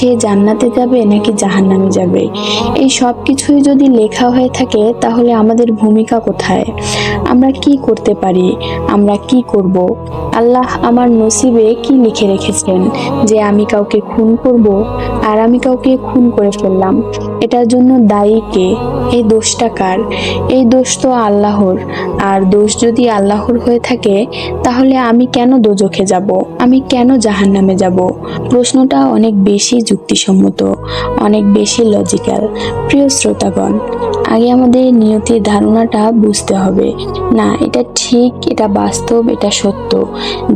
সে জান্নাতে যাবে নাকি জাহান্নামে যাবে। এই সব কিছুই যদি লেখা হয়ে থাকে তাহলে আমাদের ভূমিকা কোথায়? আমরা কি করতে পারি? আমরা কি করব? আল্লাহ আমার নসিবে কি লিখে রেখেছেন যে আমি কাউকে খুন করব, আর আমি কাউকে খুন করে ফেললাম, এটার জন্য দায়ী কে? এই দোষটা কার? এই দোষ তো আল্লাহর। আর দোষ যদি আল্লাহর হয়ে থাকে তাহলে আমি কেন দোজখে যাব? আমি কেন জাহান্নামে যাব? প্রশ্নটা অনেক বেশি যুক্তিসম্মত, অনেক বেশি লজিক্যাল। প্রিয় শ্রোতাগণ, আগে আমাদের নিয়তির ধারণাটা বুঝতে হবে। না, এটা ঠিক, এটা বাস্তব, এটা সত্য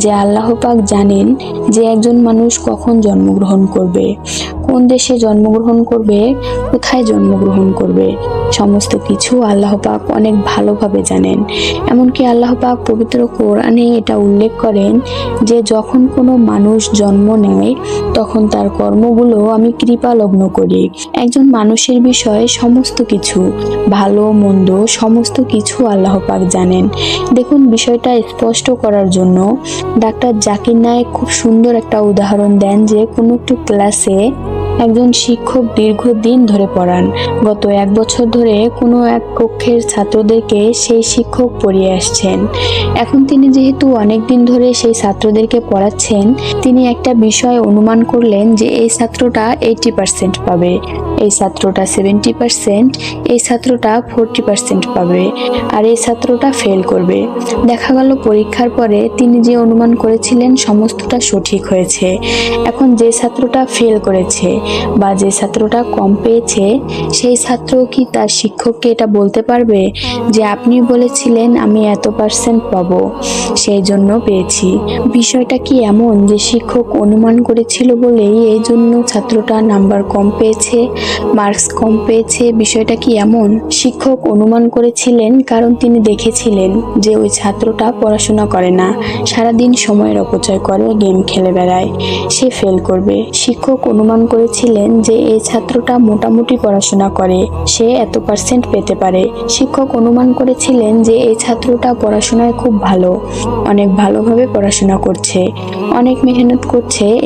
যে আল্লাহ পাক জানেন যে একজন মানুষ কখন জন্মগ্রহণ করবে, কোন দেশে জন্মগ্রহণ করবে, কোথায় জন্মগ্রহণ করবে। সমস্ত কিছু আল্লাহ পাক অনেক ভালোভাবে জানেন। এমনকি আল্লাহ পাক পবিত্র কোরআনে এটা উল্লেখ করেন যে যখন কোনো মানুষ জন্ম নেয় তখন তার কর্মগুলো আমি কৃপালগ্ন করি। একজন মানুষের বিষয়ে সমস্ত কিছু, ভালো মন্দ সমস্ত কিছু আল্লাহ পাক জানেন। দেখুন, বিষয়টা স্পষ্ট করার জন্য ডাক্তার জাকির নায়েক খুব সুন্দর একটা উদাহরণ দেন যে কোনো একটি ক্লাসে একজন শিক্ষক দীর্ঘদিন ধরে পড়ান। গত 1 বছর ধরে কোনো এক কক্ষের ছাত্রদেরকে সেই শিক্ষক পড়িয়ে আসছেন। এখন তিনি যেহেতু অনেকদিন ধরে সেই ছাত্রদেরকে পড়াচ্ছেন, তিনি একটা বিষয় অনুমান করলেন যে এই ছাত্রটা 80% পাবে, এই ছাত্রটা 70%, এই ছাত্রটা 40% পাবে, আর এই ছাত্রটা ফেল করবে। দেখা গেল পরীক্ষার পরে তিনি যে অনুমান করেছিলেন সমস্তটা সঠিক হয়েছে। এখন যে ছাত্রটা ফেল করেছে বা যে ছাত্রটা কম পেয়েছে, সেই ছাত্র কি তার শিক্ষককে এটা বলতে পারবে যে আপনি বলেছিলেন আমি এত % পাবো, সেই জন্য পেয়েছি? বিষয়টা কি এমন যে শিক্ষক অনুমান করেছিল বলেই এই জন্য ছাত্রটা নাম্বার কম পেয়েছে, মার্কস কম পেয়েছে? বিষয়টা কি এমন? শিক্ষক অনুমান করেছিলেন কারণ তিনি দেখেছিলেন যে ওই ছাত্রটা পড়াশোনা করে না, সারাদিন সময়ের অপচয় করে, গেম খেলে বেড়ায়, সে ফেল করবে। শিক্ষক অনুমান করেছিলেন যে এই ছাত্রটা মোটামুটি পড়াশোনা করে, সে এত % পেতে পারে। শিক্ষক অনুমান করেছিলেন যে এই ছাত্রটা পড়াশোনায় খুব ভালো, অনেক ভালোভাবে পড়াশোনা করছে, অনেক মেহনত করছে,